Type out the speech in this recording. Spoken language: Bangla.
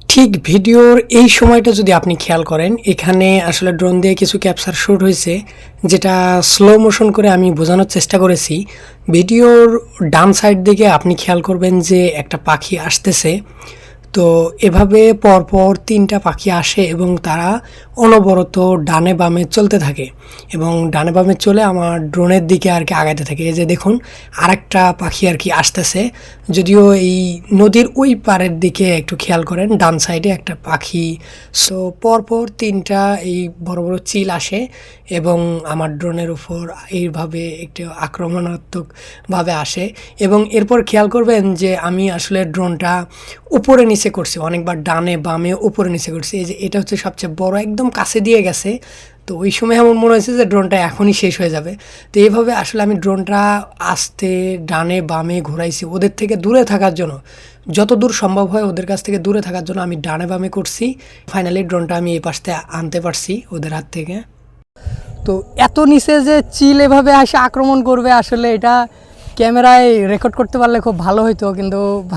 ঠিক ভিডিওর এই সময়টা যদি আপনি খেয়াল করেন, এখানে আসলে ড্রোন দিয়ে কিছু ক্যাপচার শ্যুট হয়েছে, যেটা স্লো মোশন করে আমি বোঝানোর চেষ্টা করেছি। ভিডিওর ডান সাইড দিকে আপনি খেয়াল করবেন যে একটা পাখি আসতেছে। তো এভাবে পরপর ৩টা পাখি আসে এবং তারা অনবরত ডানে বামে চলতে থাকে এবং ডানে বামে চলে আমার ড্রোনের দিকে আর কি আগাতে থাকে। এই যে দেখুন, আরেকটা পাখি আর কি আসতেছে। যদিও এই নদীর ওই পাড়ের দিকে একটু খেয়াল করেন, ডান সাইডে একটা পাখি। সো পরপর ৩টা এই বড় বড় চিল আসে এবং আমার ড্রোনের উপর এইভাবে একটু আক্রমণাত্মকভাবে আসে। এবং এরপর খেয়াল করবেন যে আমি আসলে ড্রোনটা উপরে নিচে করছি, অনেকবার ডানে বামে উপরে নিচে করছি। এই যে এটা হচ্ছে সবচেয়ে বড়, একদম কাছে দিয়ে গেছে। তো ওই সময় এমন মনে হয়েছে যে ড্রোনটা এখনই শেষ হয়ে যাবে। তো এইভাবে আসলে আমি ড্রোনটা আস্তে ডানে বামে ঘোরাইছি ওদের থেকে দূরে থাকার জন্য, যত দূর সম্ভব হয় ওদের কাছ থেকে দূরে থাকার জন্য আমি ডানে বামে করছি। ফাইনালি ড্রোনটা আমি এই পাশ থেকে আনতে পারছি ওদের হাত থেকে। তো এত নিচে যে চিল এভাবে এসে আক্রমণ করবে, আসলে এটা ক্যামেরায় রেকর্ড করতে পারলে খুব ভালো হতো, কিন্তু